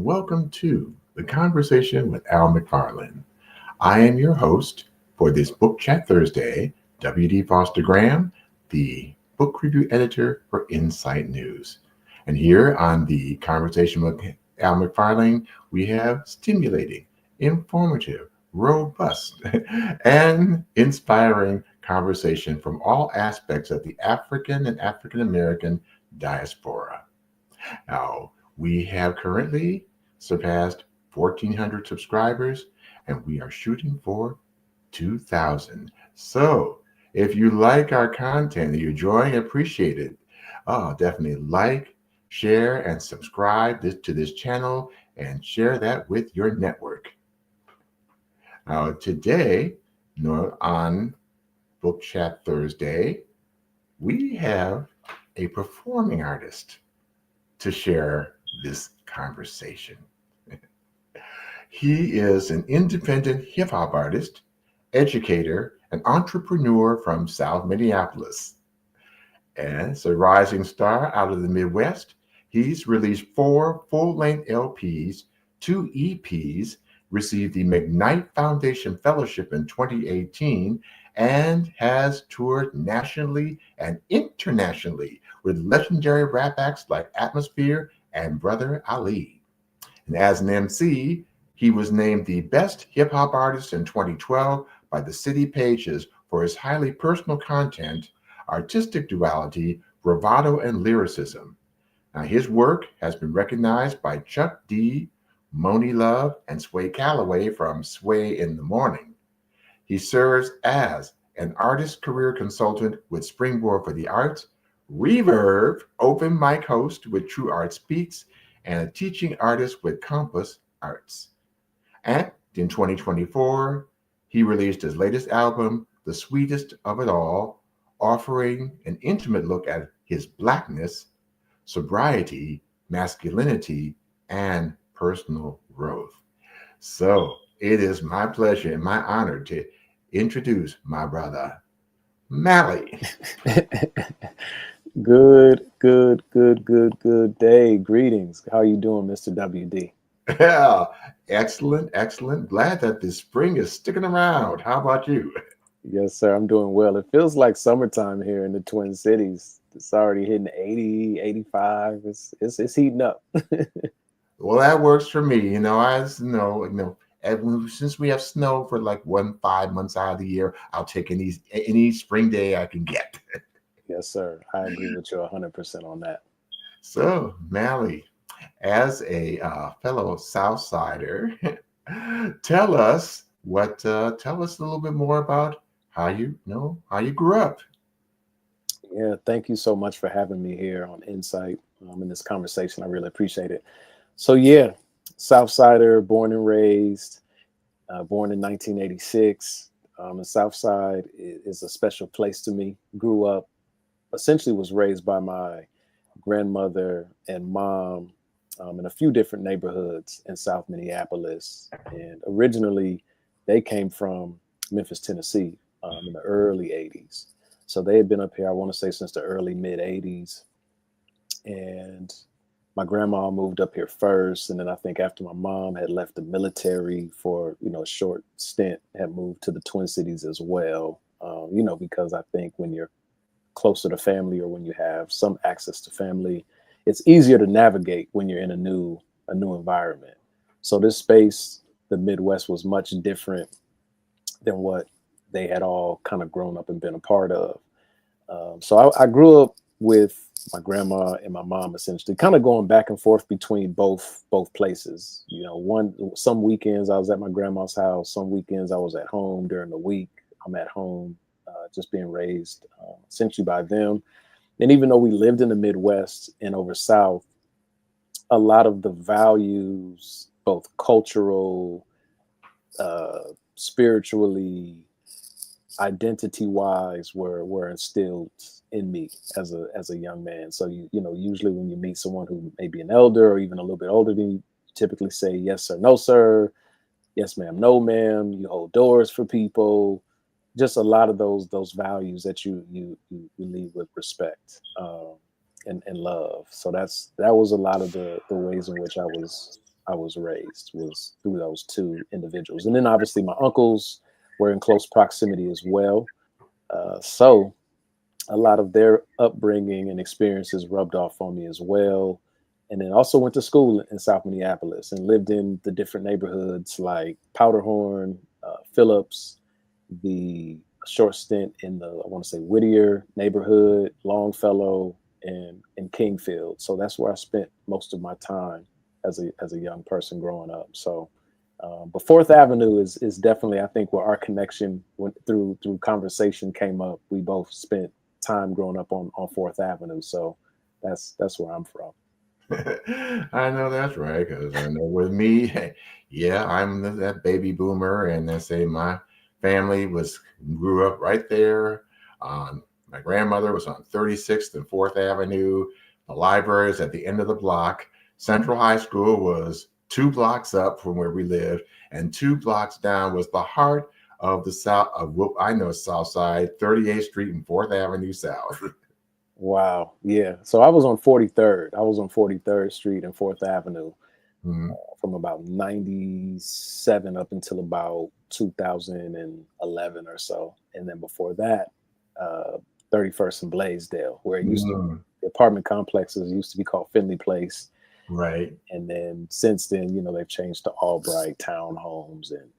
and welcome to The Conversation with Al McFarlane. I am your host for this Book Chat Thursday, W.D. Foster Graham, the book review editor for Insight News. And here on The Conversation with Al McFarlane, we have stimulating, informative, robust, and inspiring conversation from all aspects of the African and African American diaspora. Now, we have currently surpassed 1,400 subscribers, and we are shooting for 2,000. So, if you like our content, you enjoy and appreciate it, definitely like, share, and subscribe to this channel and share that with your network. Now, today, on Book Chat Thursday, we have a performing artist to share this conversation. He is an independent hip hop artist, educator, and entrepreneur from South Minneapolis. As a rising star out of the Midwest, he's released 4 full-length LPs, 2 EPs, received the McKnight Foundation Fellowship in 2018, and has toured nationally and internationally with legendary rap acts like Atmosphere and Brother Ali. And as an MC, he was named the best hip hop artist in 2012 by the City Pages for his highly personal content, artistic duality, bravado, and lyricism. Now, his work has been recognized by Chuck D, MaLLy Love, and Sway Calloway from Sway in the Morning. He serves as an artist career consultant with Springboard for the Arts, Reverb open mic host with True Art Speaks, and a teaching artist with Compass Arts. And in 2024, he released his latest album, The Sweetest of It All, offering an intimate look at his Blackness, sobriety, masculinity, and personal growth. So it is my pleasure and my honor to introduce my brother, MaLLy. Good day. Greetings. How you doing, Mr. WD? Yeah, excellent. Glad that this spring is sticking around. How about you? Yes, sir. I'm doing well. It feels like summertime here in the Twin Cities. It's already hitting 80, 85. It's heating up. Well, that works for me. Since we have snow for like 5 months out of the year, I'll take any spring day I can get. Yes, sir. I agree with you 100% on that. So, MaLLy, as a fellow Southsider, tell us a little bit more about how you grew up. Yeah, thank you so much for having me here on Insight in this conversation. I really appreciate it. So yeah, Southsider, born and raised, born in 1986. And Southside is a special place to me. Grew up, essentially was raised by my grandmother and mom in a few different neighborhoods in South Minneapolis. And originally, they came from Memphis, Tennessee in the early 80s. So they had been up here, I want to say, since the early mid 80s. And my grandma moved up here first. And then I think after my mom had left the military for, a short stint, had moved to the Twin Cities as well. Because I think when you're closer to family or when you have some access to family, it's easier to navigate when you're in a new environment. So this space, the Midwest, was much different than what they had all kind of grown up and been a part of. So I grew up with my grandma and my mom, essentially kind of going back and forth between both places. Some weekends I was at my grandma's house, some weekends I was at home. During the week I'm at home, just being raised essentially by them. And even though we lived in the Midwest and over South, a lot of the values, both cultural, spiritually, identity-wise, were instilled in me as a young man. So usually when you meet someone who may be an elder or even a little bit older than you, typically say yes sir, no sir, yes ma'am, no ma'am. You hold doors for people. Just a lot of those values that you lead with respect and love. So that was a lot of the ways in which I was I was raised was through those two individuals. And then obviously my uncles were in close proximity as well. So a lot of their upbringing and experiences rubbed off on me as well. And then also went to school in South Minneapolis and lived in the different neighborhoods like Powderhorn, Phillips, the short stint in the, I want to say, Whittier neighborhood, Longfellow, and Kingfield. So that's where I spent most of my time as a young person growing up. So, but Fourth Avenue is definitely, I think, where our connection went through conversation came up. We both spent time growing up on Fourth Avenue. So that's where I'm from. I know that's right, because I know with me, yeah, I'm that baby boomer, and they say my family grew up right there. My grandmother was on 36th and 4th Avenue. The library is at the end of the block. Central High School was 2 blocks up from where we lived, and 2 blocks down was the heart of the South of what I know South Side, 38th Street and 4th Avenue South. Wow. Yeah. So I was on 43rd. I was on 43rd Street and 4th Avenue Mhm. from about 97 up until about 2011 or so. And then before that, 31st and Blaisdell, where it used to, Mm, the apartment complexes used to be called Finley Place. right. And then since then, they've changed to Albright townhomes. And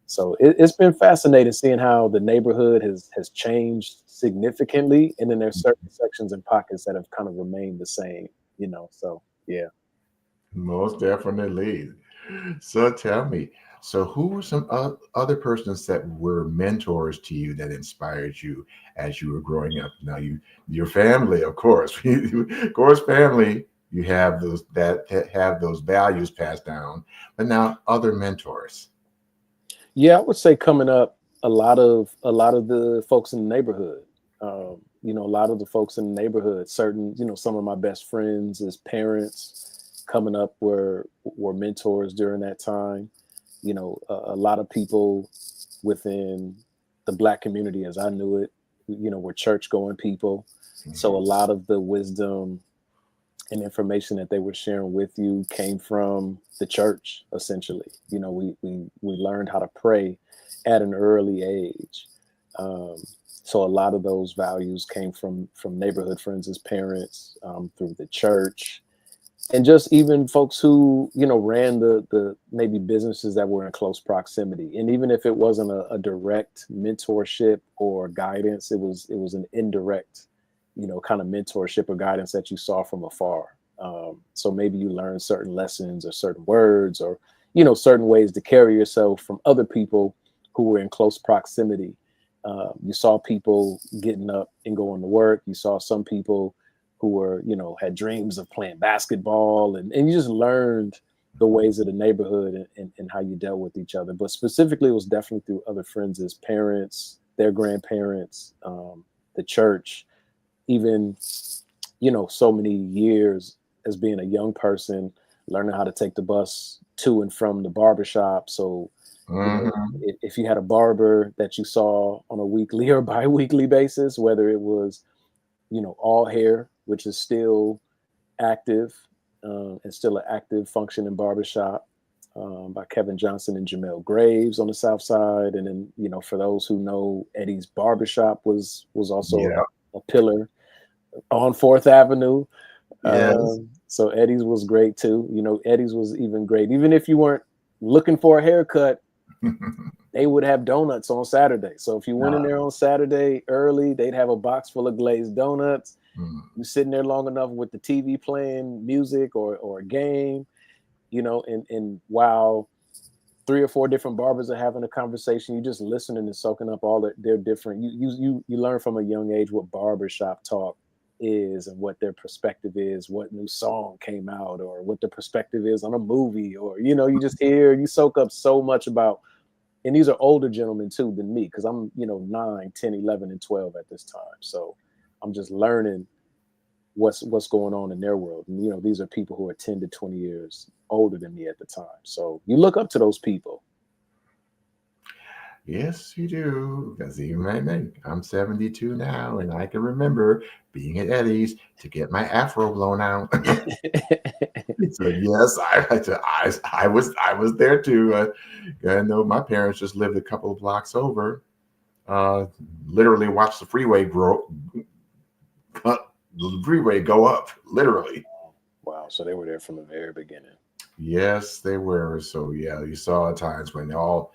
so it's been fascinating seeing how the neighborhood has changed significantly. And then there's certain sections and pockets that have kind of remained the same. So yeah. Most definitely. So tell me, so who were some other persons that were mentors to you that inspired you as you were growing up? Now, your family, of course, of course, family. You have those that have those values passed down, but now other mentors. Yeah, I would say coming up, a lot of the folks in the neighborhood. A lot of the folks in the neighborhood, some of my best friends as parents coming up were mentors during that time. A lot of people within the Black community, as I knew it, were church going people. So a Mhm. lot of the wisdom and information that they were sharing with you came from the church. Essentially, we learned how to pray at an early age. um, so a lot of those values came from neighborhood friends as parents, through the church, and just even folks who ran the maybe businesses that were in close proximity. And even if it wasn't a direct mentorship or guidance, it was an indirect kind of mentorship or guidance that you saw from afar. So maybe you learned certain lessons or certain words or certain ways to carry yourself from other people who were in close proximity. You saw people getting up and going to work. You saw some people who were, had dreams of playing basketball, and you just learned the ways of the neighborhood and how you dealt with each other. But specifically, it was definitely through other friends as parents, their grandparents, the church, even, so many years as being a young person, learning how to take the bus to and from the barbershop. So, Mhm. if you had a barber that you saw on a weekly or bi-weekly basis, whether it was all hair, which is still active, and still an active function in barbershop, by Kevin Johnson and Jamel Graves on the South Side. And then, for those who know, Eddie's Barbershop was also Yeah. a pillar on Fourth Avenue. Yes. So Eddie's was great too. Eddie's was even great. Even if you weren't looking for a haircut, they would have donuts on Saturday. So if you went in there on Saturday early, they'd have a box full of glazed donuts. Mm. You sitting there long enough with the TV playing music or a game, and while 3 or 4 different barbers are having a conversation, you just listening and soaking up all that they're different. You learn from a young age what barbershop talk is and what their perspective is, what new song came out, or what the perspective is on a movie, or you soak up so much about. And these are older gentlemen too than me, because I'm 9, 10, 11, and 12 at this time. So I'm just learning what's going on in their world. And these are people who are 10 to 20 years older than me at the time. So you look up to those people. Yes, you do. Because even I think I'm 72 now, and I can remember being at Eddie's to get my afro blown out. So yes, I was there too. I know my parents just lived a couple of blocks over. Uh, Literally watched the freeway go up. Literally. Wow. So they were there from the very beginning. Yes, they were. So yeah, you saw times when all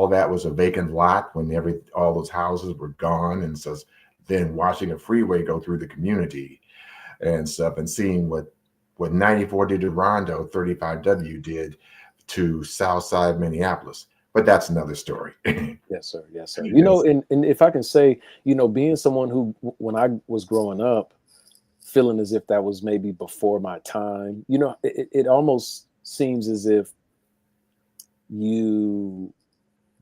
that was a vacant lot, when all those houses were gone, and so then watching a freeway go through the community and stuff, and seeing what 94 did to Rondo, 35W did to Southside Minneapolis. But that's another story. Yes, sir. Yes, sir. Yes. And if I can say, being someone who, when I was growing up, feeling as if that was maybe before my time, it almost seems as if you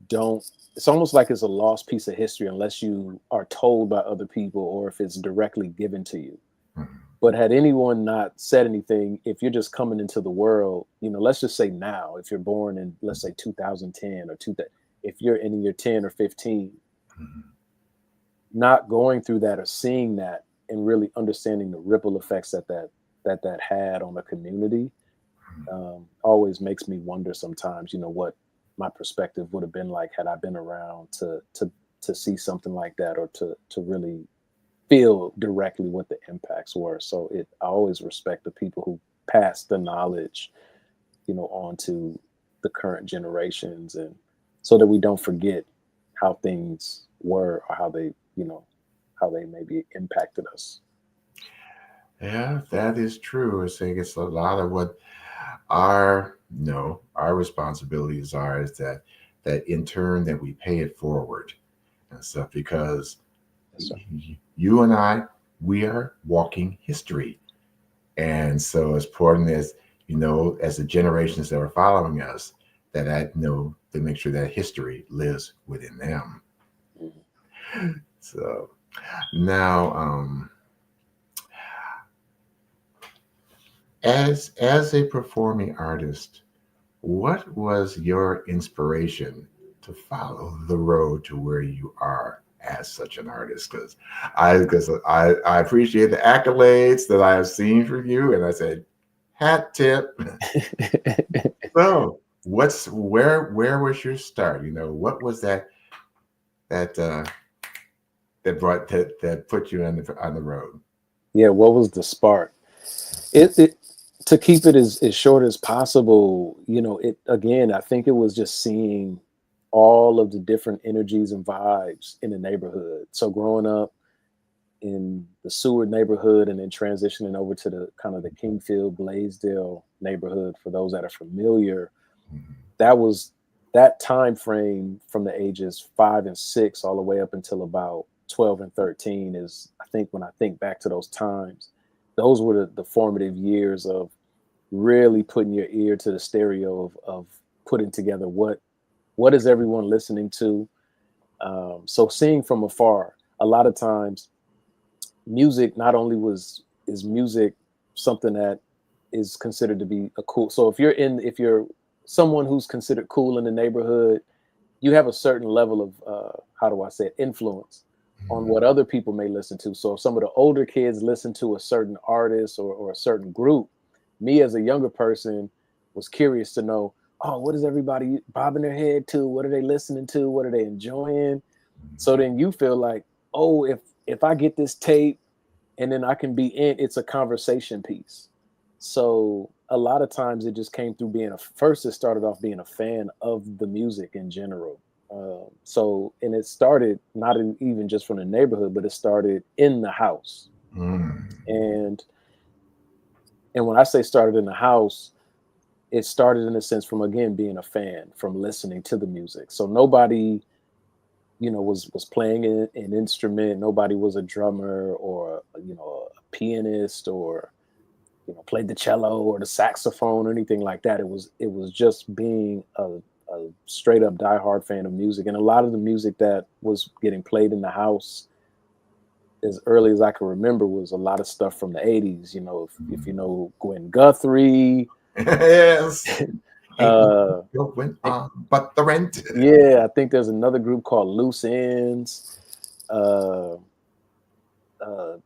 don't, it's almost like it's a lost piece of history unless you are told by other people or if it's directly given to you. Mhm. But had anyone not said anything, if you're just coming into the world, let's just say now, if you're born in, let's say 2010 or if you're in your 10 or 15, Mhm. not going through that or seeing that and really understanding the ripple effects that had on the community, always makes me wonder sometimes, what my perspective would have been like had I been around to see something like that, or to really feel directly what the impacts were. So I always respect the people who pass the knowledge, on to the current generations, and so that we don't forget how things were or how they maybe impacted us. Yeah, that is true. I think it's a lot of what our no our responsibilities are, is that in turn that we pay it forward and stuff, because Yes, sir. you and I, we are walking history. And so as important as, as the generations that are following us, that I know to make sure that history lives within them. Mhm. So now, as a performing artist, what was your inspiration to follow the road to where you are as such an artist? Because I appreciate the accolades that I have seen from you, and I said, hat tip. So where was your start? What was that that put you on the road? Yeah, what was the spark? It To keep it as short as possible, it again, I think it was just seeing all of the different energies and vibes in the neighborhood. So growing up in the Seward neighborhood and then transitioning over to the kind of the Kingfield Blaisdell neighborhood, for those that are familiar, Mhm. that was that time frame from the ages 5 and 6 all the way up until about 12 and 13 is, I think, when I think back to those times, those were the formative years of really putting your ear to the stereo of putting together what is everyone listening to. So seeing from afar, a lot of times music not only is music something that is considered to be a cool. So if you're someone who's considered cool in the neighborhood, you have a certain level of how do I say it, influence on Mhm. what other people may listen to. So if some of the older kids listen to a certain artist or a certain group, me as a younger person was curious to know, oh, what is everybody bobbing their head to? What are they listening to? What are they enjoying? So then you feel like, oh, if I get this tape and then I can be in, it's a conversation piece. So a lot of times it just came through first it started off being a fan of the music in general. And it started not even just from the neighborhood, but it started in the house. Mhm. And when I say started in the house, it started in a sense from, again, being a fan, from listening to the music. So nobody, was playing an instrument. Nobody was a drummer or, a pianist, or played the cello or the saxophone or anything like that. It was just being a straight up diehard fan of music. And a lot of the music that was getting played in the house as early as I can remember was a lot of stuff from the 80s. If you know Gwen Guthrie, Yes. Ain't no Uh, going on but the rent. yeah, I think there's another group called Loose Ends, uh, uh,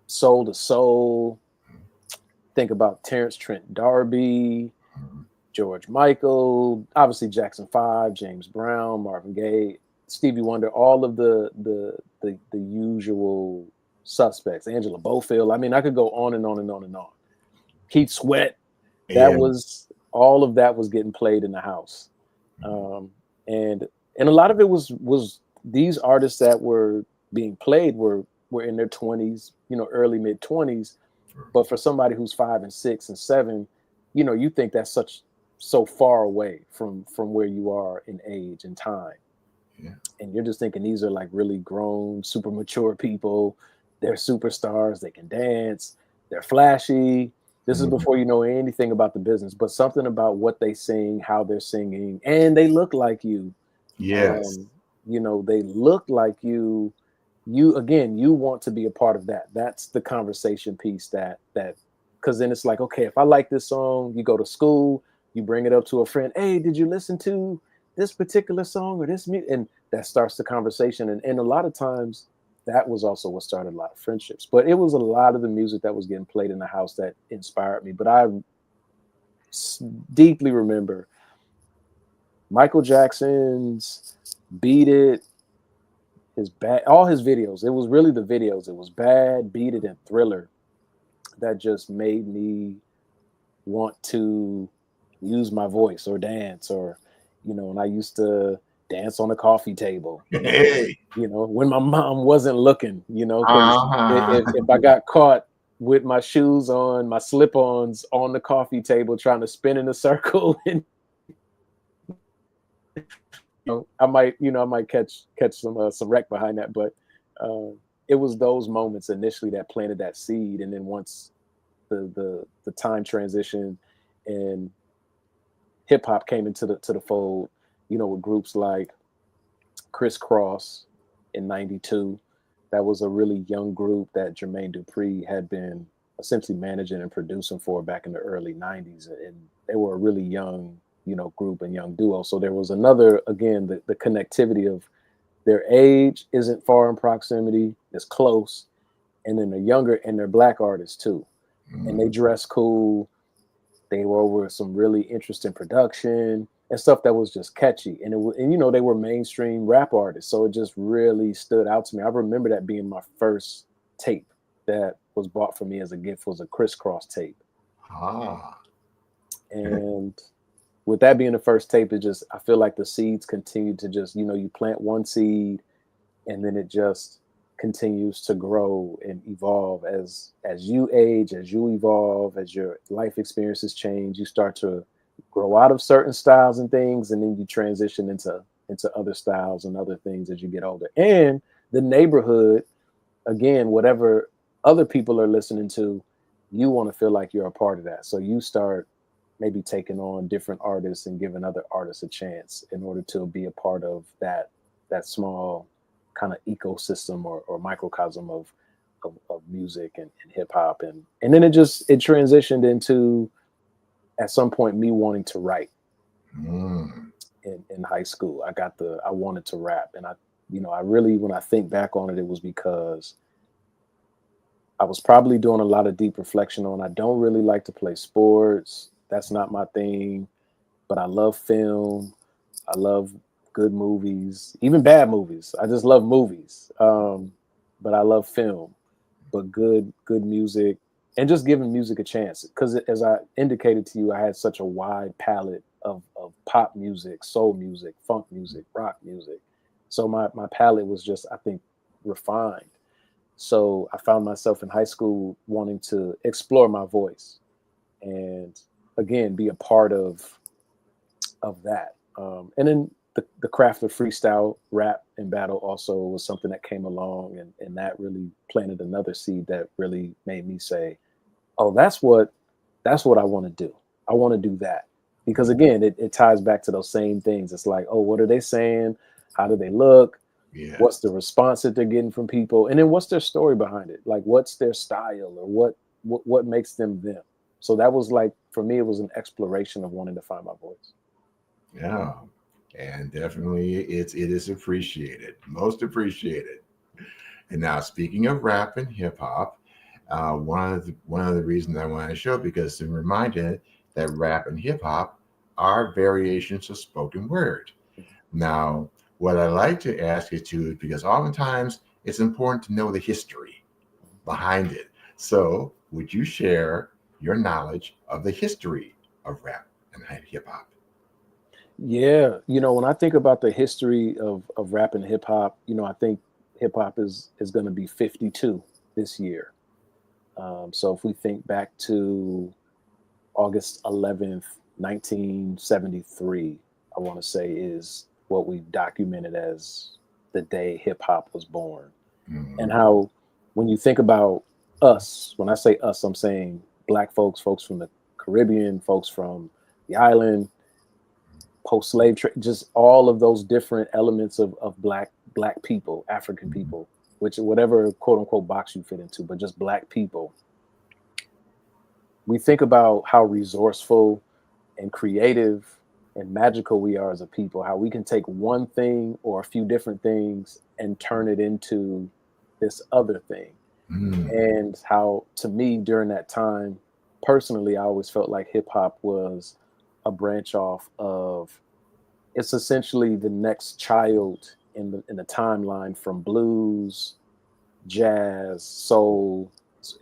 Soul to Soul. Think about Terrence Trent D'Arby, George Michael, obviously Jackson 5, James Brown, Marvin Gaye, Stevie Wonder, all of the usual suspects. Angela Bofield. I mean, I could go on and on and on and on. Keith Sweat. That Yeah. was all of that was getting played in the house, um, and a lot of it was these artists that were being played were in their 20s, early mid 20s. But for somebody who's 5 and 6 and 7, you think that's so far away from where you are in age and time. Yeah. And you're just thinking these are like really grown, super mature people. They're superstars. They can dance. They're flashy. This is Mhm. before you know anything about the business, but something about what they sing, how they're singing, and they look like you. Yes. Um, they look like you. You want to be a part of that. That's the conversation piece because then it's like, okay, if I like this song, you go to school, you bring it up to a friend. Hey, did you listen to this particular song or this music? And that starts the conversation. And a lot of times that was also what started a lot of friendships. But it was a lot of the music that was getting played in the house that inspired me. But I deeply remember Michael Jackson's Beat It, all his videos. It was really the videos. It was Bad, Beat It, and Thriller that just made me want to use my voice or dance and I used to dance on a coffee table, Hey. when my mom wasn't looking, because Uh-huh. if I got caught with my shoes on, my slip-ons on the coffee table trying to spin in a circle and I might catch some wreck behind that, but uh, it was those moments initially that planted that seed, and then once the time transition and hip hop came into the fold, with groups like Criss Cross in '92. That was a really young group that Jermaine Dupri had been essentially managing and producing for back in the early '90s, and they were a really young, group and young duo. So there was another, again, the connectivity of their age isn't far in proximity, it's close, and then they're younger and they're Black artists too, and they Mhm. dress cool. They were over some really interesting production and stuff that was just catchy. And they were mainstream rap artists. So it just really stood out to me. I remember that being my first tape that was bought for me as a gift was a Criss Cross tape. Ah. And with that being the first tape, I feel like the seeds continue to just, you plant one seed and then it just continues to grow and evolve as you age, as you evolve, as your life experiences change. You start to grow out of certain styles and things, and then you transition into other styles and other things as you get older. And the neighborhood, again, whatever other people are listening to, you want to feel like you're a part of that, so you start maybe taking on different artists and giving other artists a chance in order to be a part of that small kind of ecosystem or microcosm of music and hip hop, and then it transitioned into, at some point, me wanting to write. Mm. In high school, I wanted to rap, and I really, when I think back on it, it was because I was probably doing a lot of deep reflection on, I don't really like to play sports. That's not my thing, but I love film. I love good movies, even bad movies. I just love movies. But I love film, but good music, and just giving music a chance. Because as I indicated to you, I had such a wide palette of pop music, soul music, funk music, rock music. So my palette was just, I think, refined. So I found myself in high school wanting to explore my voice and, again, be a part of that. And then the craft of freestyle rap and battle also was something that came along, and that really planted another seed that really made me say, oh, that's what I want to do. I want to do that. Because again, it ties back to those same things. It's like, oh, what are they saying? How do they look? What's Yes. the response that they're getting from people? And then what's their story behind it? Like, what's their style, or what makes them them? So that was like, for me, it was an exploration of wanting to find my voice. Yeah. And definitely it is appreciated, most appreciated. And now speaking of rap and hip hop, one of the reasons I wanted to show, because I'm reminded that rap and hip hop are variations of spoken word. Now, what I like to ask you to, because oftentimes it's important to know the history behind it. So, would you share your knowledge of the history of rap and hip hop? Yeah, when I think about the history of rap and hip hop, I think hip hop is going to be 52 this year. So if we think back to August 11th, 1973, I want to say is what we documented as the day hip hop was born. And Mhm. how, when you think about us, when I say us, I'm saying Black folks, folks from the Caribbean, folks from the island, post-slave trade, just all of those different elements of black people, African people, which whatever quote unquote box you fit into, but just Black people. We think about how resourceful and creative and magical we are as a people, how we can take one thing or a few different things and turn it into this other thing. Mm. And how, to me, during that time, personally, I always felt like hip hop was a branch off of, it's essentially the next child in the timeline from blues, jazz, soul.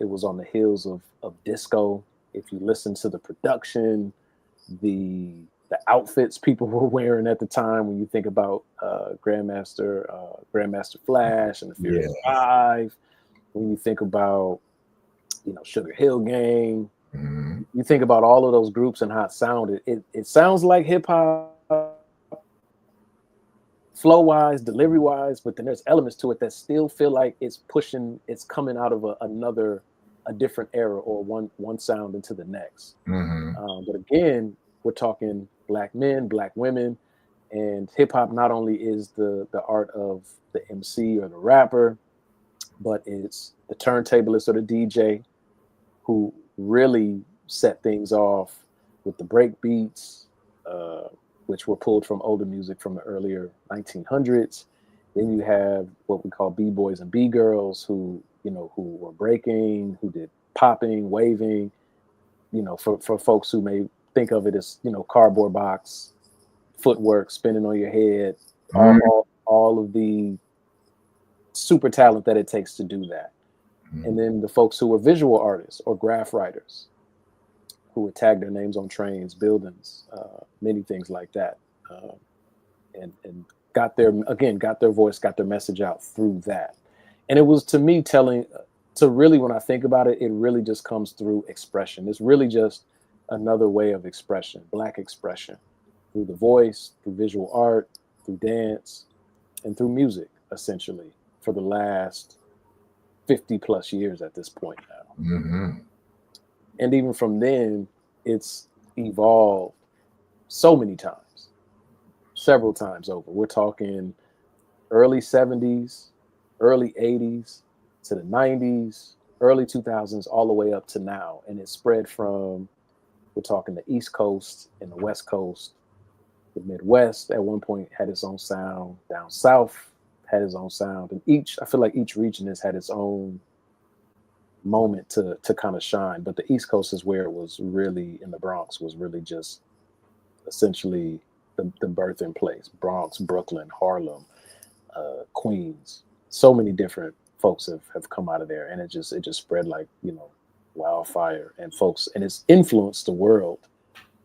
It was on the heels of disco. If you listen to the production, the outfits people were wearing at the time, when you think about Grandmaster Flash and the Furious Yes. Five, when you think about Sugar Hill Gang, Mhm. you think about all of those groups and how it sounded. It sounds like hip hop, flow wise, delivery wise, but then there's elements to it that still feel like it's coming out of a different era, or one sound into the next. Mhm. But again, we're talking Black men, Black women, and hip hop not only is the art of the MC or the rapper, but it's the turntablist or the DJ who really set things off with the break beats, uh, which were pulled from older music from the earlier 1900s. Then you have what we call b-boys and b-girls, who were breaking, who did popping, waving. For folks who may think of it as cardboard box footwork, spinning on your head, Mhm. all of the super talent that it takes to do that. And then the folks who were visual artists or graph writers, who would tag their names on trains, buildings, many things like that, um, and got their voice, got their message out through that. And it was, to me, telling to really, when I think about it, it really just comes through expression. It's really just another way of expression, Black expression, through the voice, through visual art, through dance, and through music, essentially, for the last 50 plus years at this point now. Mhm. And even from then, it's evolved so many times, several times over. We're talking early 70s, early 80s to the 90s, early 2000s, all the way up to now. And it spread from, we're talking the East Coast and the West Coast. The Midwest at one point had its own sound. Down South had its own sound. And I feel like each region has had its own moment to kind of shine. But the East Coast is where it was really, in the Bronx, was really just essentially the birthing place. Bronx, Brooklyn, Harlem, Queens. So many different folks have come out of there, and it just spread like wildfire. And folks, and it's influenced the world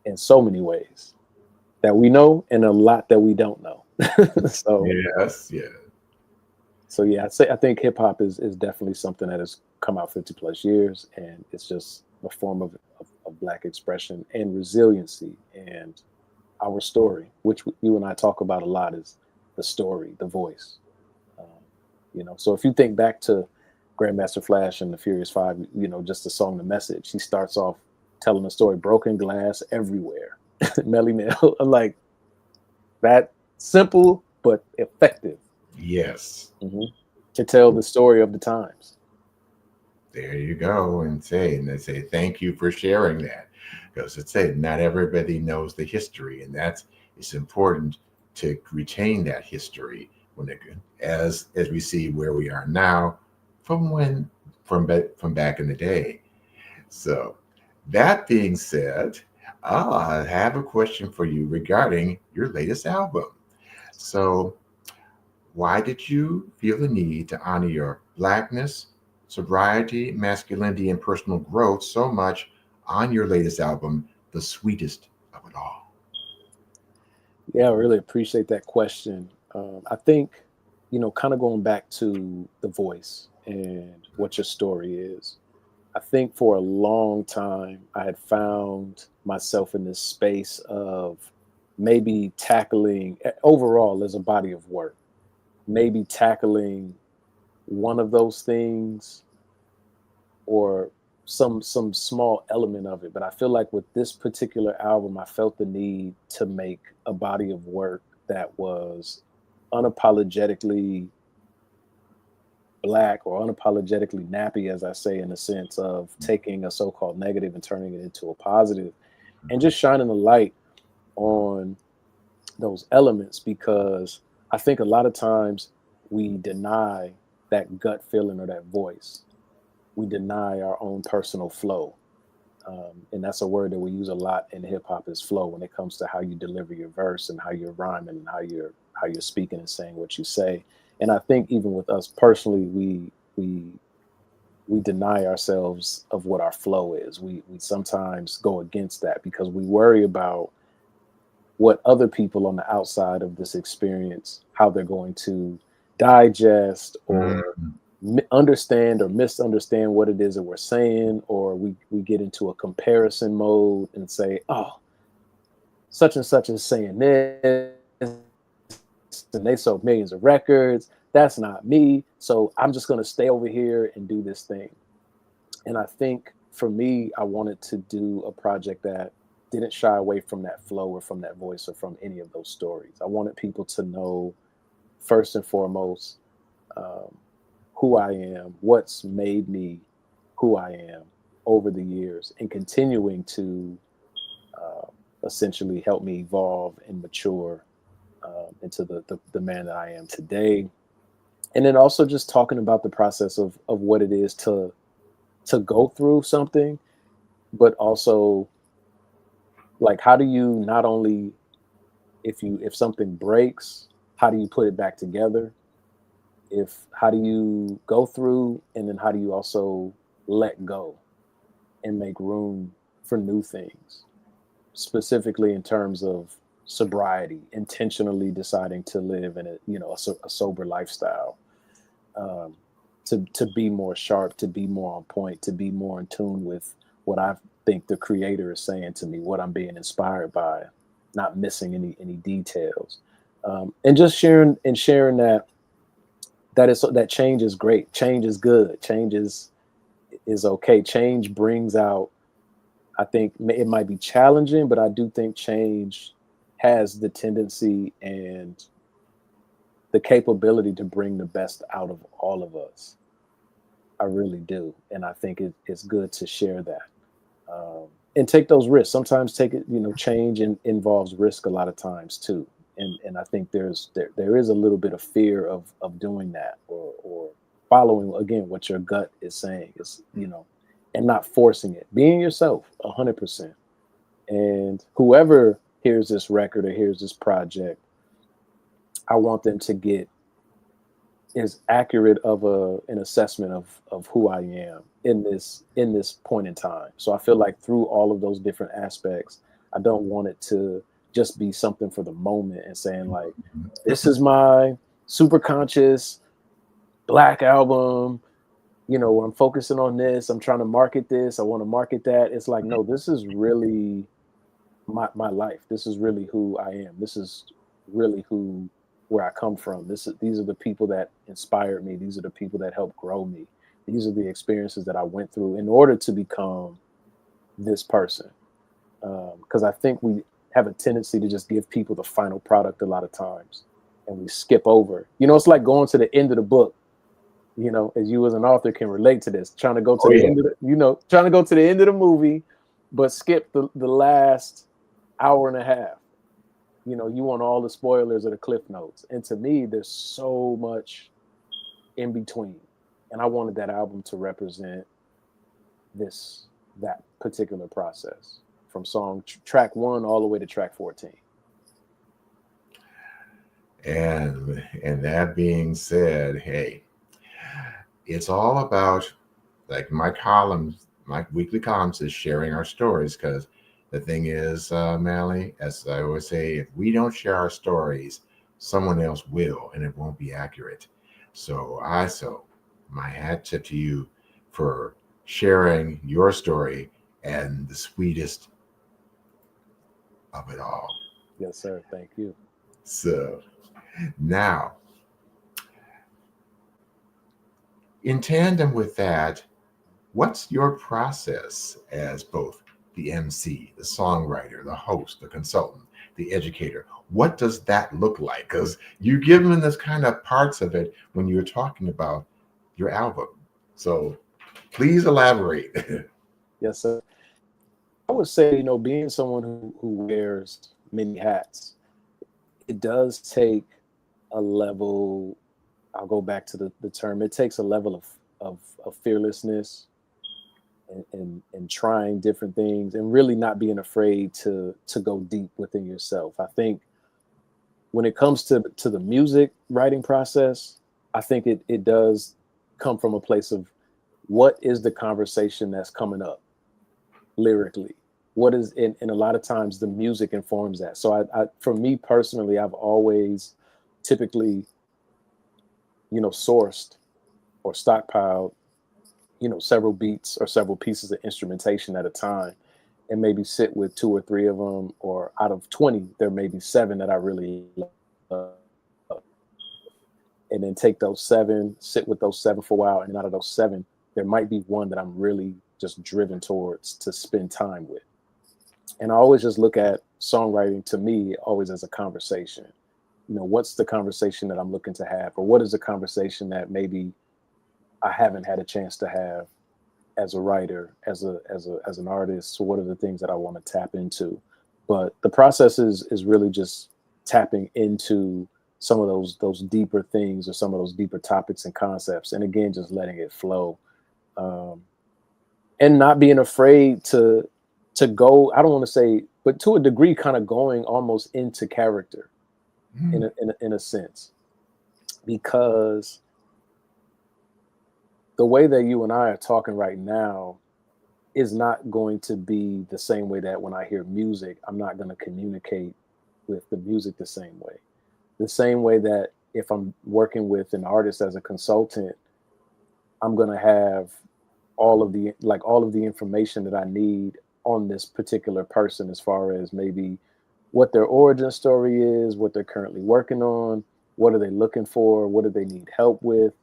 in so many ways that we know, and a lot that we don't know. so Yes. Yeah. so yeah, I think hip hop is definitely something that has come out 50 plus years, and it's just a form of Black expression and resiliency, and our story, which you and I talk about a lot, is the story, the voice. Um, so if you think back to Grandmaster Flash and the Furious Five, just the song, The Message, he starts off telling a story, broken glass everywhere, Melly Mel, like that, simple but effective, Yes. to tell the story of the times. There you go, and they say thank you for sharing that, because it's said not everybody knows the history, and it's important to retain that history when it, as we see where we are now from when from back in the day. So that being said, I have a question for you regarding your latest album. So why did you feel the need to honor your blackness, sobriety, masculinity, and personal growth so much on your latest album, The Sweetest of It All? Yeah, I really appreciate that question. I think, kind of going back to the voice and what your story is. I think for a long time, I had found myself in this space of maybe tackling overall as a body of work, maybe tackling one of those things or some small element of it. But I feel like with this particular album, I felt the need to make a body of work that was unapologetically black or unapologetically nappy, as I say, in the sense of taking a so-called negative and turning it into a positive, and just shining a light on those elements, because I think a lot of times we deny that gut feeling or that voice. We deny our own personal flow. And that's a word that we use a lot in hip hop, is flow, when it comes to how you deliver your verse and how you're rhyming and how you're speaking and saying what you say. And I think even with us personally, we deny ourselves of what our flow is. We sometimes go against that because we worry about what other people on the outside of this experience, how they're going to digest or Mhm. understand or misunderstand what it is that we're saying, or we get into a comparison mode and say, oh, such and such is saying this and they sold millions of records, that's not me, so I'm just going to stay over here and do this thing. And I think for me, I wanted to do a project that didn't shy away from that flow or from that voice or from any of those stories. I wanted people to know, first and foremost, um, who I am, what's made me who I am over the years, and continuing to uh, essentially help me evolve and mature into the man that I am today. And then also just talking about the process of what it is to go through something, but also like how do you not only, if something breaks, how do you put it back together? If How do you go through, and then how do you also let go and make room for new things, specifically in terms of sobriety, intentionally deciding to live in a sober lifestyle, um, to be more sharp, to be more on point, to be more in tune with what I think the creator is saying to me, what I'm being inspired by, not missing any details, and just sharing that change is great, change is good, change is okay. Change brings out, I think it might be challenging, but I do think change has the tendency and the capability to bring the best out of all of us. I really do. And I think it's good to share that, and take those risks. Sometimes change involves risk a lot of times too. And I think there is a little bit of fear of doing that, or following again what your gut is saying is, and not forcing it, being yourself 100%. And whoever hears this record or hears this project, I want them to get as accurate of an assessment of who I am in this point in time. So I feel like through all of those different aspects, I don't want it to just be something for the moment and saying like, this is my super conscious black album, I'm focusing on this, I'm trying to market this, I want to market that. It's like, no, this is really my life. This is really who I am. This is really where I come from. These are the people that inspired me. These are the people that helped grow me. These are the experiences that I went through in order to become this person. Because I think we have a tendency to just give people the final product a lot of times, and we skip over. It's like going to the end of the book as you as an author can relate to this, trying to go to Oh the yeah. end of trying to go to the end of the movie, but skip the last hour and a half. You want all the spoilers or the cliff notes. And to me, there's so much in between. And I wanted that album to represent that particular process from track 1 all the way to track 14. And that being said, hey, it's all about, like my weekly columns is sharing our stories, because the thing is, MaLLy, as I always say, if we don't share our stories, someone else will, and it won't be accurate. So my hat tip to you for sharing your story and the sweetest of it all. Yes, sir. Thank you. So now, in tandem with that, what's your process as both the MC, the songwriter, the host, the consultant, the educator? What does that look like? Because you give them this kind of parts of it when you're talking about your album. So please elaborate. Yes, sir. I would say, being someone who wears many hats, it does take a level. I'll go back to the term. It takes a level of fearlessness and trying different things and really not being afraid to go deep within yourself. I think when it comes to the music writing process, I think it does come from a place of what is the conversation that's coming up lyrically. What is and a lot of times the music informs that. So I for me personally, I've always typically sourced or stockpiled several beats or several pieces of instrumentation at a time, and maybe sit with 2 or 3 of them, or out of 20 there may be 7 that I really love, and then take those 7, sit with those 7 for a while, and out of those 7 there might be one that I'm really just driven towards to spend time with. And I always just look at songwriting, to me, always as a conversation. What's the conversation that I'm looking to have, or what is the conversation that maybe I haven't had a chance to have as a writer, as an artist? So what are the things that I want to tap into? But the process is really just tapping into some of those deeper things, or some of those deeper topics and concepts, and again, just letting it flow, and not being afraid to go. I don't want to say, but to a degree, kind of going almost into character in a sense, because the way that you and I are talking right now is not going to be the same way that when I hear music, I'm not going to communicate with the music the same way. The same way that if I'm working with an artist as a consultant, I'm going to have all of the information that I need on this particular person, as far as maybe what their origin story is, what they're currently working on, what are they looking for, what do they need help with,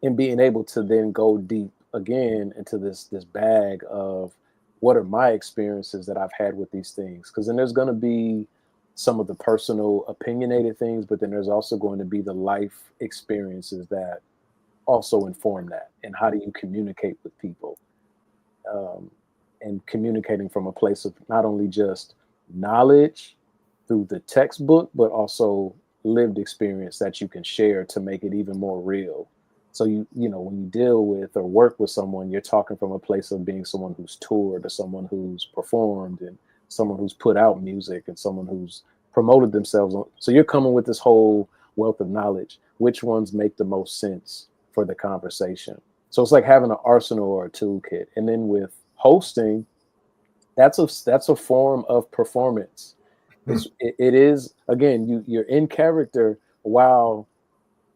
and being able to then go deep again into this bag of what are my experiences that I've had with these things. Because then there's going to be some of the personal opinionated things, but then there's also going to be the life experiences that also inform that. And how do you communicate with people, and communicating from a place of not only just knowledge through the textbook, but also lived experience that you can share to make it even more real. So when you deal with or work with someone, you're talking from a place of being someone who's toured, or someone who's performed, and someone who's put out music, and someone who's promoted themselves. So you're coming with this whole wealth of knowledge. Which ones make the most sense for the conversation? So it's like having an arsenal or a toolkit. And then with hosting, that's a form of performance. It is, again, you're in character while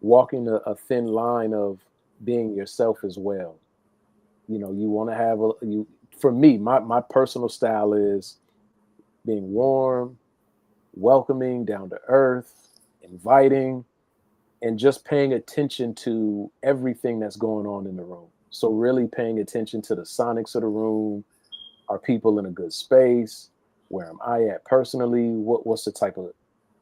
walking a thin line of being yourself as well. You want to have for me, my personal style is being warm, welcoming, down to earth, inviting, and just paying attention to everything that's going on in the room. So really paying attention to the sonics of the room. Are people in a good space? Where am I at personally? What's the type of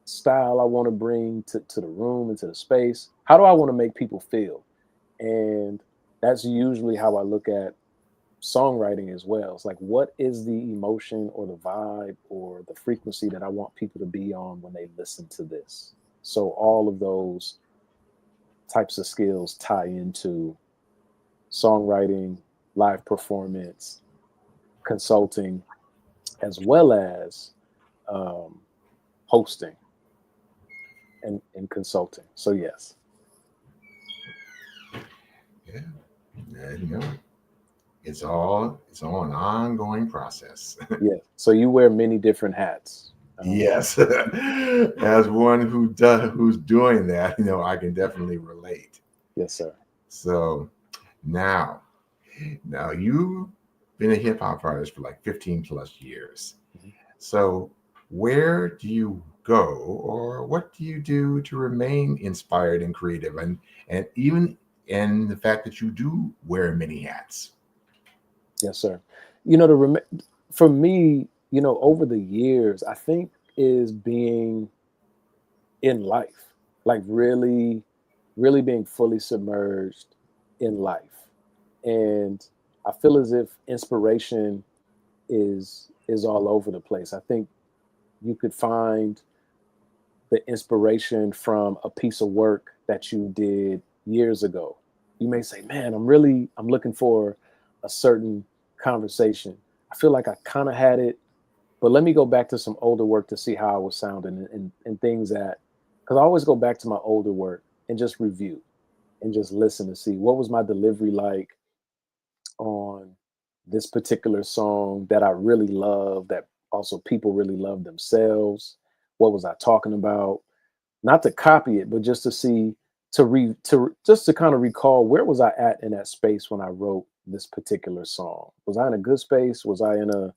style I want to bring to the room and to the space? How do I want to make people feel? And that's usually how I look at songwriting as well. It's like, what is the emotion or the vibe or the frequency that I want people to be on when they listen to this? So all of those types of skills tie into songwriting, live performance, consulting, as well as um, hosting and consulting. So yes. Yeah. And, you know, it's all an ongoing process. Yeah. So you wear many different hats. Yes. As one who's doing that, I can definitely relate. Yes, sir. So now now you've been a hip hop artist for like 15 plus years. Mhm. So where do you go, or what do you do to remain inspired and creative, and even in the fact that you do wear many hats? Yes, sir. You know, for me, over the years, I think is being in life, like really, really being fully submerged in life. And I feel as if inspiration is all over the place. I think you could find the inspiration from a piece of work that you did years ago. You may say, "Man, I'm looking for a certain conversation. I feel like I kind of had it, but let me go back to some older work to see how I was sounding and things that, because I always go back to my older work and just review and just listen to see what was my delivery like on this particular song that I really love, that also people really love themselves. What was I talking about? Not to copy it, but just to see, just to kind of recall, where was I at in that space when I wrote this particular song? Was I in a good space? Was I in a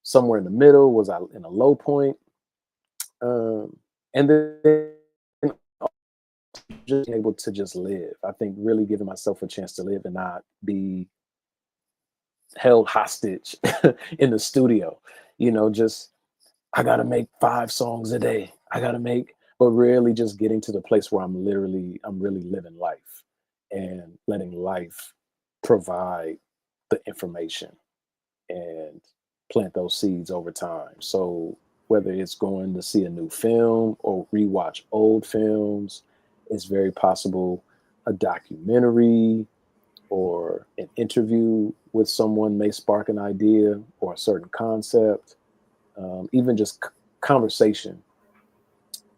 somewhere in the middle? Was I in a low point? And then just able to just live. I think really giving myself a chance to live and not be held hostage in the studio. Just I gotta make 5 songs a day. I gotta make, but really just getting to the place where I'm really living life and letting life provide the information and plant those seeds over time. So whether it's going to see a new film or rewatch old films, it's very possible a documentary or an interview with someone may spark an idea or a certain concept. Even just conversation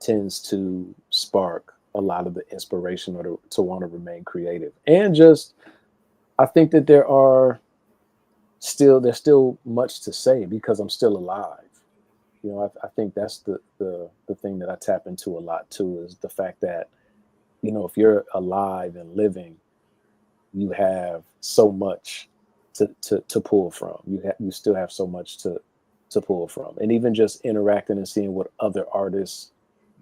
tends to spark a lot of the inspiration or to want to remain creative. And just, I think that there's still much to say because I'm still alive. I think that's the thing that I tap into a lot too, is the fact that, if you're alive and living, you have so much to pull from. You still have so much to pull from, and even just interacting and seeing what other artists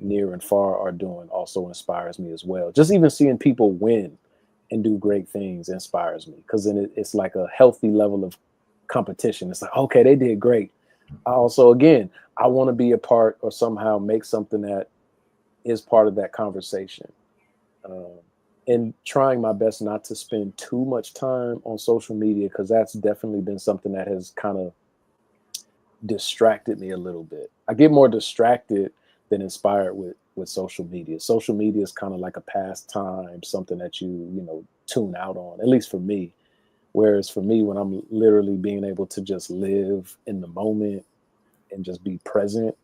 near and far are doing also inspires me as well. Just even seeing people win and do great things inspires me, because then it's like a healthy level of competition. It's like, okay, they did great. I also, again, I want to be a part or somehow make something that is part of that conversation. Um, and trying my best not to spend too much time on social media, because that's definitely been something that has kind of distracted me a little bit. I get more distracted than inspired with social media. Social media is kind of like a pastime, something that you tune out on, at least for me. Whereas for me, when I'm literally being able to just live in the moment and just be present,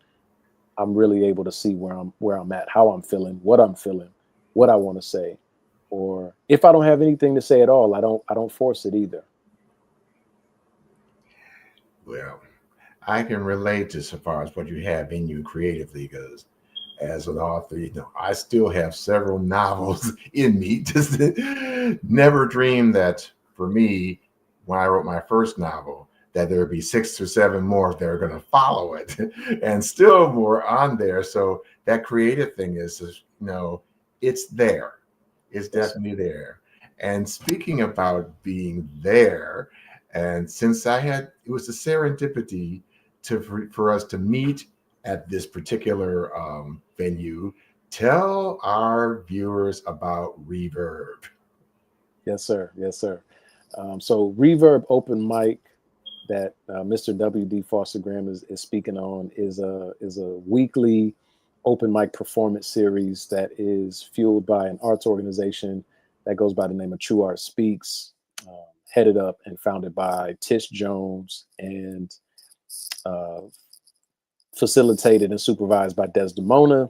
I'm really able to see where I'm at, how I'm feeling, what I want to say. Or if I don't have anything to say at all, I don't force it either. Well, I can relate to so far as what you have in you creatively, because as an author, I still have several novels in me. Just never dreamed that for me, when I wrote my first novel, that there would be 6 or 7 more that are going to follow it, and still more on there. So that creative thing is, it's there. It's Yes, sir. definitely there. And speaking about being there, and since it was a serendipity for us to meet at this particular venue, tell our viewers about Reverb. Yes, sir. Yes, sir. So Reverb Open Mic that Mr. W.D. Foster Graham is speaking on is a weekly open mic performance series that is fueled by an arts organization that goes by the name of True Art Speaks, headed up and founded by Tish Jones and uh, facilitated and supervised by Desdemona.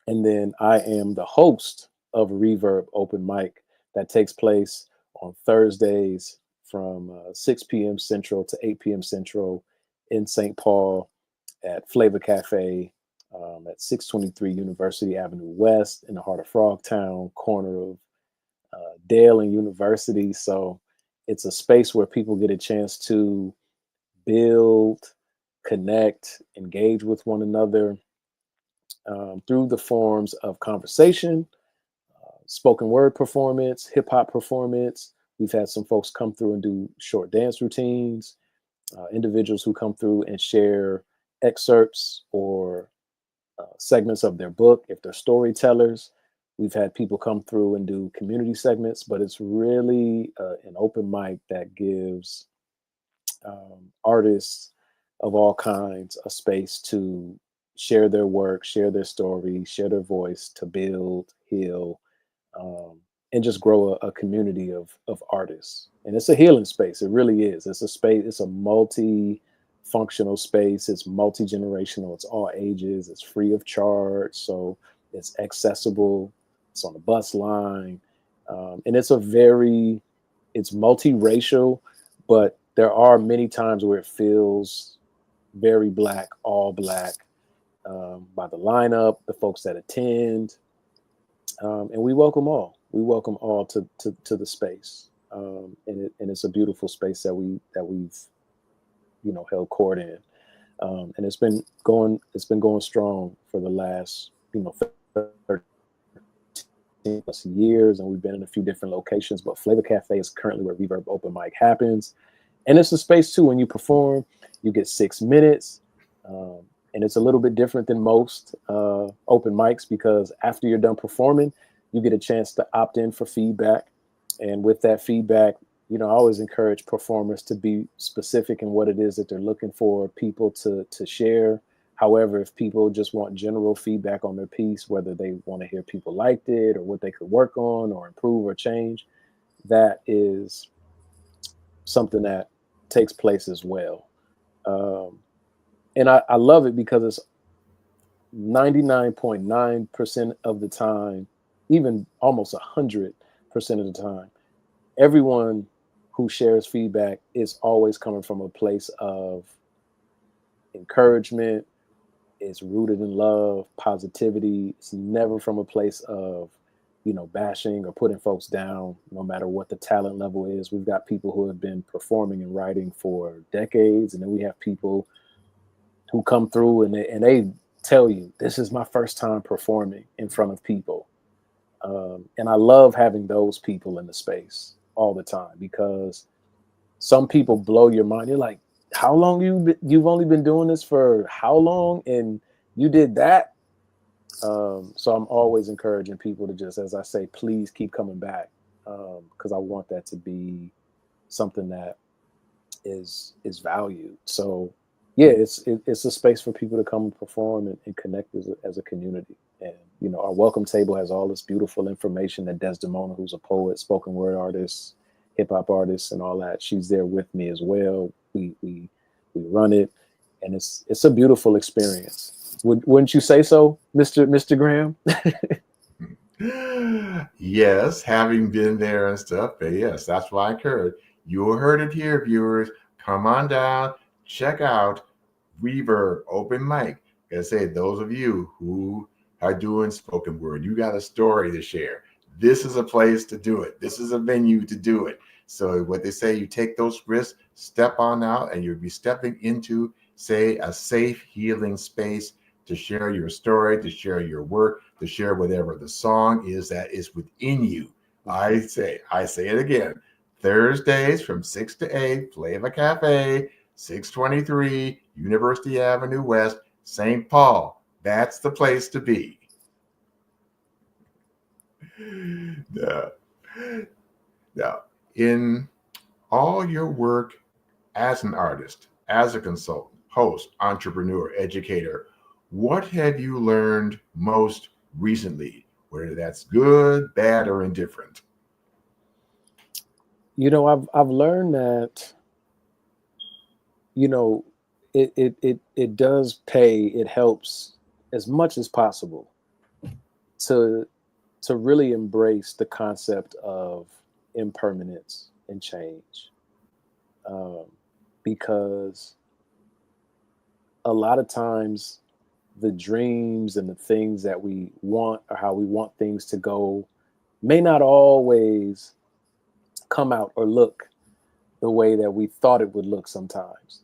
And then I am the host of Reverb Open Mic that takes place on Thursdays from 6 p.m. Central to 8 p.m. Central in St. Paul at Flavor Cafe at 623 University Avenue West in the heart of Frogtown, corner of Dale and University. So it's a space where people get a chance to build, connect, engage with one another through the forms of conversation, spoken word performance, hip hop performance. We've had some folks come through and do short dance routines, individuals who come through and share excerpts or segments of their book if they're storytellers. We've had people come through and do community segments, but it's really an open mic that gives artists of all kinds a space to share their work, share their story, share their voice, to build, heal, and just grow a community of artists. And it's a healing space. It really is. It's a space. It's a multi-functional space. It's multi-generational. It's all ages. It's free of charge. So it's accessible. It's on the bus line. And it's it's multiracial, but there are many times where it feels very Black, all Black, by the lineup, the folks that attend. And we welcome all. We welcome all to the space, and it's a beautiful space that we've held court in, and it's been going strong for the last 13 plus years, and we've been in a few different locations. But Flavor Cafe is currently where Reverb Open Mic happens, and it's a space too. When you perform, you get 6 minutes. And it's a little bit different than most open mics, because after you're done performing, you get a chance to opt in for feedback. And with that feedback, I always encourage performers to be specific in what it is that they're looking for people to share. However, if people just want general feedback on their piece, whether they want to hear people liked it or what they could work on or improve or change, that is something that takes place as well. And I love it because it's 99.9% of the time, even almost 100% of the time, everyone who shares feedback is always coming from a place of encouragement. It's rooted in love, positivity. It's never from a place of, bashing or putting folks down, no matter what the talent level is. We've got people who have been performing and writing for decades, and then we have people who come through and they tell you, this is my first time performing in front of people. And I love having those people in the space all the time, because some people blow your mind. You're like, how long you've only been doing this for how long? And you did that. So I'm always encouraging people to just, as I say, please keep coming back. Cause I want that to be something that is valued. So yeah, it's a space for people to come and perform and connect as a community. And our welcome table has all this beautiful information that Desdemona, who's a poet, spoken word artist, hip hop artist, and all that, she's there with me as well. We run it, and it's a beautiful experience. Wouldn't you say so, Mr. Graham? Yes, having been there and stuff, but yes, that's why I encourage. You heard it here, viewers. Come on down, check out Reverb Open Mic. Like I say, those of you who are doing spoken word, you got a story to share. This is a place to do it. This is a venue to do it. So what they say, you take those risks, step on out, and you'll be stepping into, say, a safe healing space to share your story, to share your work, to share whatever the song is that is within you. I say it again. Thursdays from 6 to 8, Flavor Cafe, 623 University Avenue West, St. Paul. That's the place to be. Yeah. Now, in all your work as an artist, as a consultant, host, entrepreneur, educator, what have you learned most recently, whether that's good, bad, or indifferent? I've learned that, you know, it does pay, it helps as much as possible to really embrace the concept of impermanence and change. Um, because a lot of times the dreams and the things that we want, or how we want things to go, may not always come out or look the way that we thought it would look sometimes.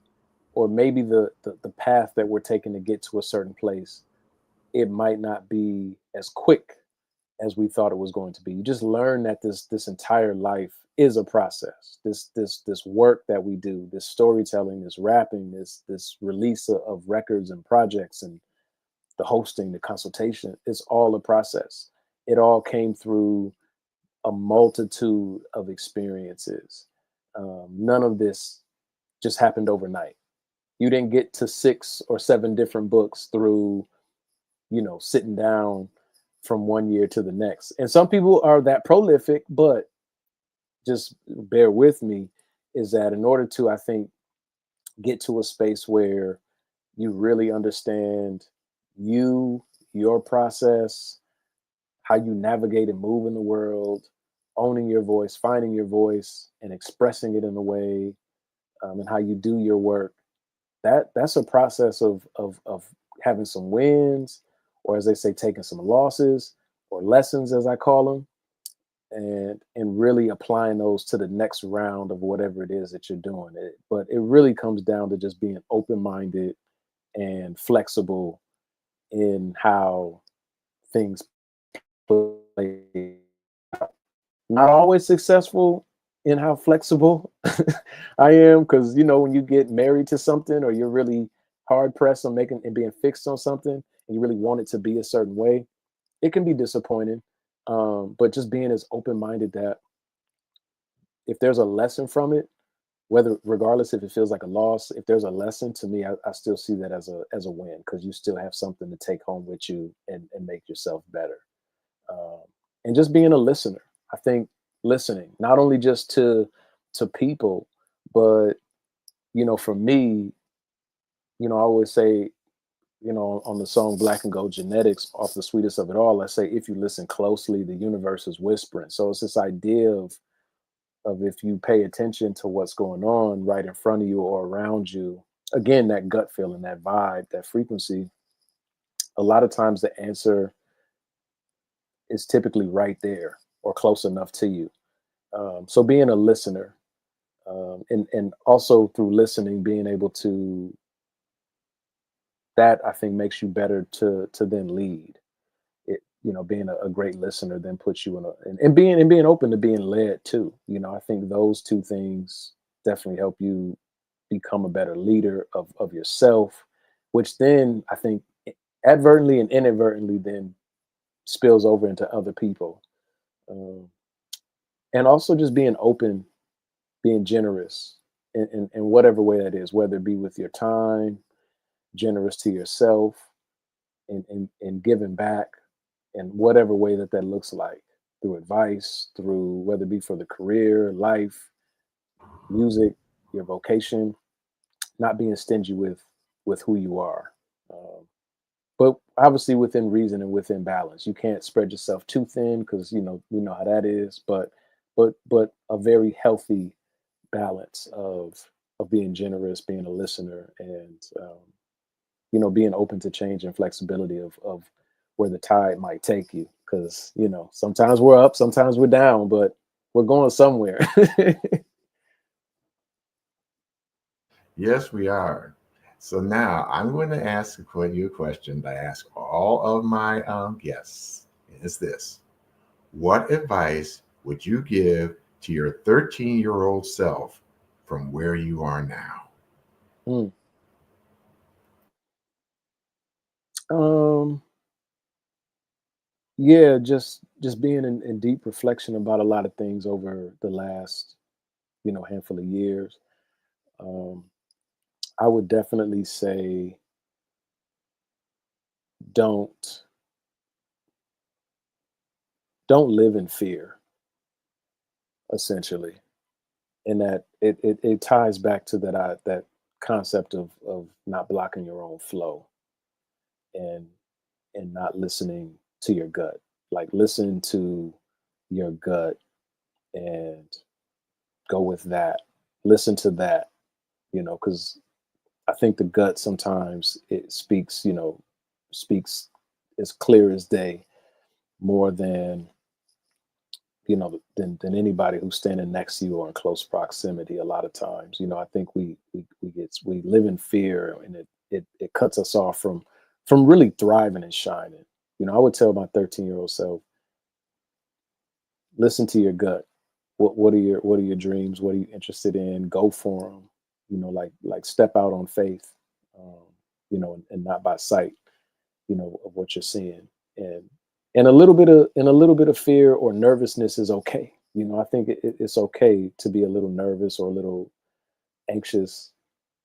Or maybe the path that we're taking to get to a certain place, it might not be as quick as we thought it was going to be. You just learn that this entire life is a process. This work that we do, this storytelling, this rapping, this release of records and projects, and the hosting, the consultation, it's all a process. It all came through a multitude of experiences. None of this just happened overnight. You didn't get to 6 or 7 different books through, sitting down from one year to the next. And some people are that prolific, but just bear with me, is that in order to, I think, get to a space where you really understand you, your process, how you navigate and move in the world, owning your voice, finding your voice, and expressing it in a way, and how you do your work. That's a process of having some wins, or as they say, taking some losses or lessons, as I call them, and really applying those to the next round of whatever it is that you're doing. But it really comes down to just being open-minded and flexible in how things play. Not always successful in how flexible I am, because when you get married to something, or you're really hard pressed on making and being fixed on something, and you really want it to be a certain way, it can be disappointing. But just being as open minded that if there's a lesson from it, whether regardless if it feels like a loss, if there's a lesson, to me, I still see that as a win, because you still have something to take home with you and make yourself better. Um, and just being a listener. I think listening, not only just to people, but for me, I always say, on the song Black and Gold Genetics off the Sweetest of It All, I say, if you listen closely, the universe is whispering. So it's this idea of if you pay attention to what's going on right in front of you or around you, again, that gut feeling, that vibe, that frequency, a lot of times the answer is typically right there or close enough to you. So being a listener, and also through listening, being able to, that I think makes you better to then lead. It, being a great listener then puts you in and being open to being led too. I think those two things definitely help you become a better leader of yourself, which then I think advertently and inadvertently then spills over into other people. Um, and also just being open, being generous in whatever way that is, whether it be with your time, generous to yourself, and giving back in whatever way that looks like, through advice, through whether it be for the career, life, music, your vocation, not being stingy with who you are. Um, but obviously within reason and within balance. You can't spread yourself too thin, because we know how that is. But a very healthy balance of being generous, being a listener, and being open to change and flexibility of where the tide might take you. Because sometimes we're up, sometimes we're down, but we're going somewhere. Yes, we are. So now I'm going to ask you a question that I ask all of my guests. Is this: what advice would you give to your 13-year-old self from where you are now? Mm. Um, yeah, just just being in deep reflection about a lot of things over the last, handful of years, um, I would definitely say don't don't live in fear, essentially. And that it ties back to that concept of not blocking your own flow, and not listening to your gut. Like, listen to your gut and go with that. Listen to that, because I think the gut sometimes it speaks, speaks as clear as day, more than than anybody who's standing next to you or in close proximity. A lot of times, I think we live in fear, and it cuts us off from really thriving and shining. I would tell my 13-year-old self, listen to your gut. What are your dreams? What are you interested in? Go for them. Like step out on faith, um, and not by sight, of what you're seeing. And a little bit of fear or nervousness is okay. I think it's okay to be a little nervous or a little anxious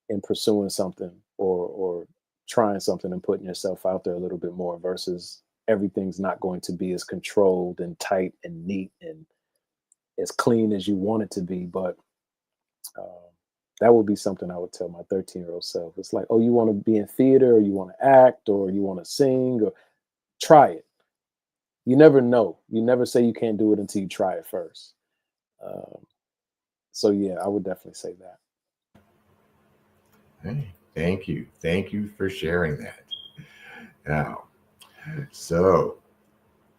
in pursuing something, or trying something and putting yourself out there a little bit more, versus everything's not going to be as controlled and tight and neat and as clean as you want it to be. But um, that would be something I would tell my 13-year-old self. It's like, oh, you want to be in theater, or you want to act, or you want to sing, or try it. You never know. You never say you can't do it until you try it first. Um, so yeah, I would definitely say that. Hey, thank you. Thank you for sharing that. Now, so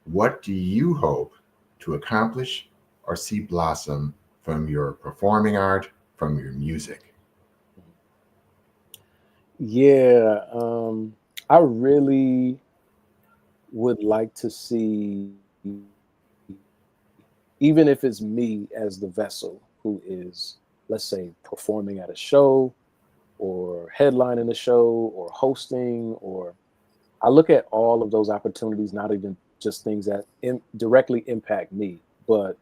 what do you hope to accomplish or see blossom from your performing art, from your music? Yeah, I really would like to see, even if it's me as the vessel who is, let's say, performing at a show, or headlining a show, or hosting, or I look at all of those opportunities, not even just things that directly impact me, but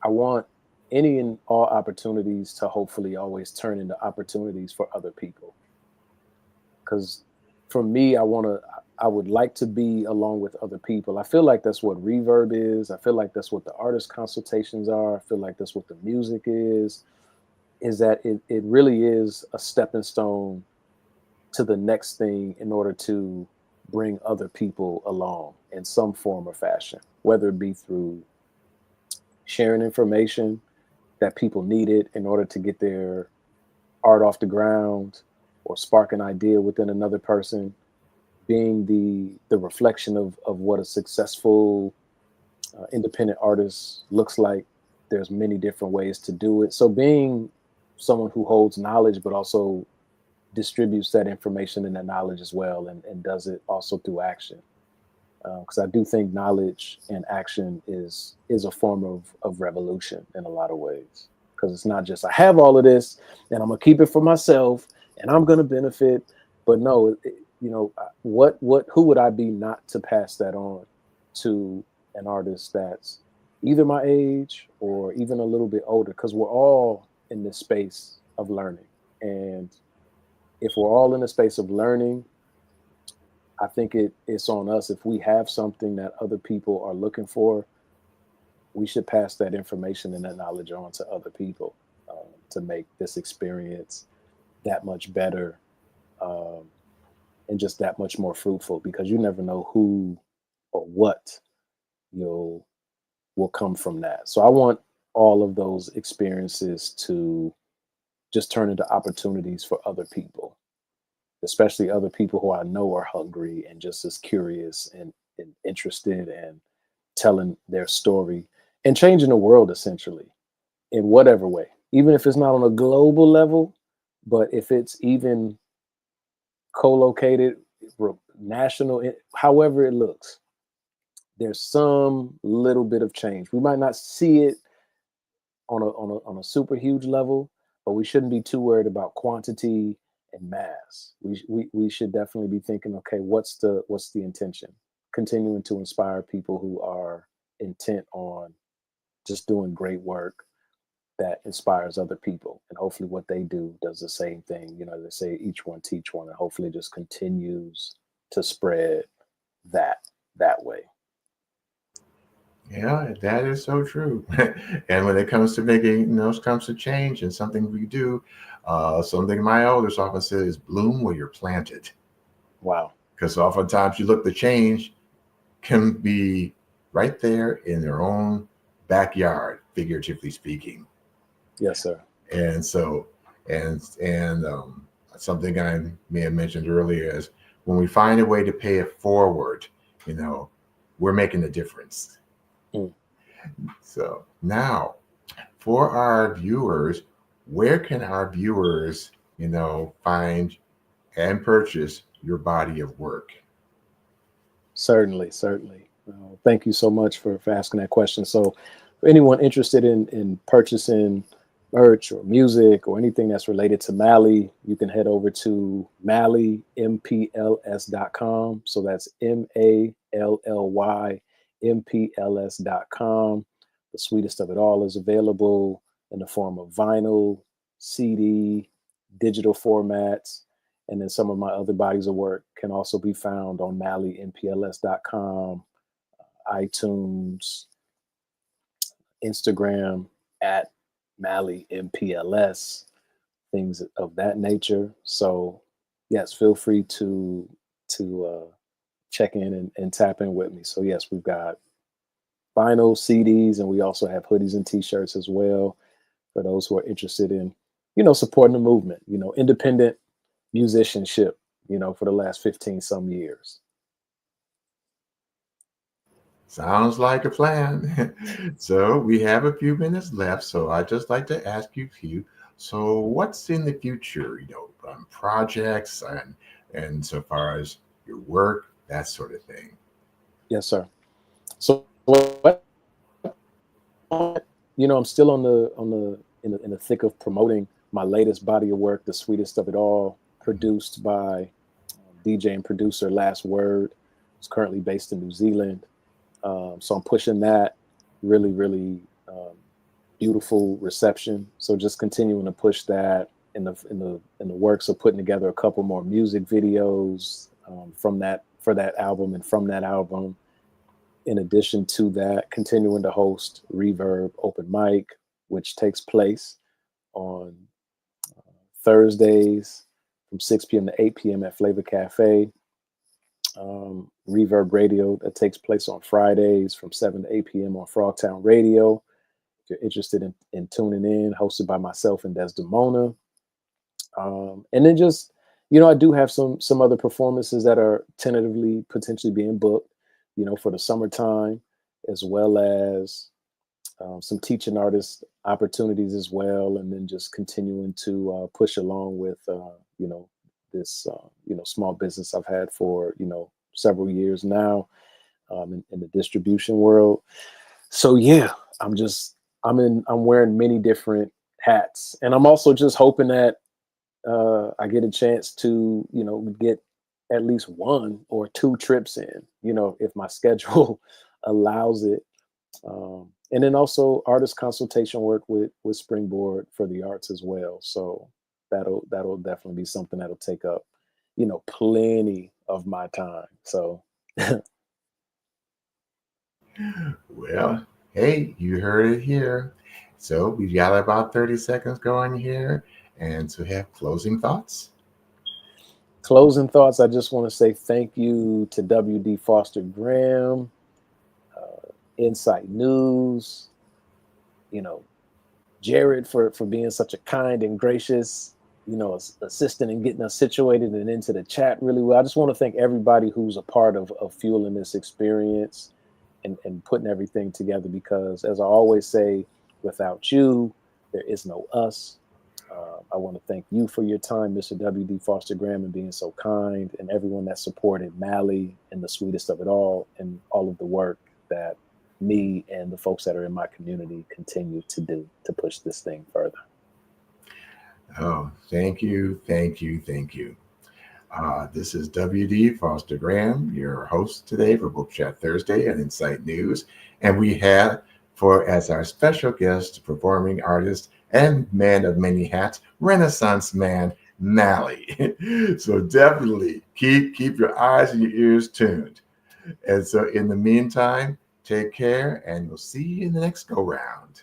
I want any and all opportunities to hopefully always turn into opportunities for other people. Because for me, I would like to be along with other people. I feel like that's what reverb is. I feel like that's what the artist consultations are. I feel like that's what the music is that it really is a stepping stone to the next thing, in order to bring other people along in some form or fashion, whether it be through sharing information that people needed in order to get their art off the ground, or spark an idea within another person, being the reflection of what a successful independent artist looks like. There's many different ways to do it. So being someone who holds knowledge, but also distributes that information and that knowledge as well, and does it also through action. Because I do think knowledge and action is a form of revolution in a lot of ways. Because it's not just, I have all of this and I'm gonna keep it for myself and I'm gonna benefit, but no, what who would I be not to pass that on to an artist that's either my age or even a little bit older? Because we're all in this space of learning, and if we're all in a space of learning, I think it's on us. If we have something that other people are looking for, we should pass that information and that knowledge on to other people, to make this experience that much better, um, and just that much more fruitful. Because you never know who or what you'll will come from that. So I want all of those experiences to just turn into opportunities for other people, especially other people who I know are hungry and just as curious and interested, and telling their story and changing the world, essentially, in whatever way. Even if it's not on a global level, but if it's even co-located, national, however it looks, there's some little bit of change. We might not see it on a super huge level, but we shouldn't be too worried about quantity and mass. We should definitely be thinking, okay, what's the intention? continuing to inspire people who are intent on just doing great work that inspires other people. And hopefully what they do does the same thing. You know, they say each one teach one, and hopefully just continues to spread that way. Yeah, that is so true. And when it comes to making, it comes to change and something we do, something my elders often say is bloom where you're planted. Wow. Because oftentimes you look, the change can be right there in their own backyard, figuratively speaking. Yes, sir. And so, and something I may have mentioned earlier is when we find a way to pay it forward, we're making a difference. Mm. So now, for our viewers, where can our viewers, find and purchase your body of work? Certainly. Thank you so much for asking that question. So for anyone interested in purchasing merch or music or anything that's related to MaLLy, you can head over to MaLLy, MPLS.com. So that's MaLLy, MPLS.com. The Sweetest of It All is available in the form of vinyl, CD, digital formats. And then some of my other bodies of work can also be found on MaLLyMPLS.com, iTunes, Instagram at MaLLyMPLS, things of that nature. So yes, feel free to check in and tap in with me. So yes, we've got vinyl, CDs, and we also have hoodies and t-shirts as well for those who are interested in, supporting the movement, independent musicianship, for the last 15 some years. Sounds like a plan. So we have a few minutes left. So I'd just like to ask you a few. So what's in the future, projects and so far as your work, that sort of thing? Yes, sir. So I'm still in the thick of promoting my latest body of work, The Sweetest of It All, produced by DJ and producer Last Word. It's currently based in New Zealand. So I'm pushing that. Really beautiful reception. So just continuing to push that in the works of putting together a couple more music videos for that album and from that album. In addition to that, continuing to host Reverb Open Mic, which takes place on Thursdays from 6 p.m. to 8 p.m. at Flavor Cafe. Reverb Radio that takes place on Fridays from 7 to 8 p.m. on Frogtown Radio. If you're interested in tuning in, hosted by myself and Desdemona. And then just, I do have some other performances that are tentatively potentially being booked, for the summertime, as well as some teaching artist opportunities as well. And then just continuing to push along with, this, small business I've had for, several years now in the distribution world. So yeah, I'm wearing many different hats, and I'm also just hoping that I get a chance to, get at least 1 or 2 trips in, if my schedule allows it. And then also artist consultation work with Springboard for the Arts as well. So that'll definitely be something that'll take up, plenty of my time. So. Well, hey, you heard it here. So we got about 30 seconds going here. And to have closing thoughts. Closing thoughts, I just want to say thank you to W.D. Foster Graham, Insight News, Jared for being such a kind and gracious, assistant in getting us situated and into the chat really well. I just want to thank everybody who's a part of fueling this experience and putting everything together, because as I always say, without you, there is no us. I want to thank you for your time, Mr. W.D. Foster Graham, and being so kind, and everyone that supported MaLLy and The Sweetest of It All and all of the work that me and the folks that are in my community continue to do to push this thing further. Oh, thank you. This is W.D. Foster Graham, your host today for Book Chat Thursday and Insight News. And we have as our special guest, performing artist and man of many hats, Renaissance man, MaLLy. So definitely keep your eyes and your ears tuned. And so in the meantime, take care and we'll see you in the next go round.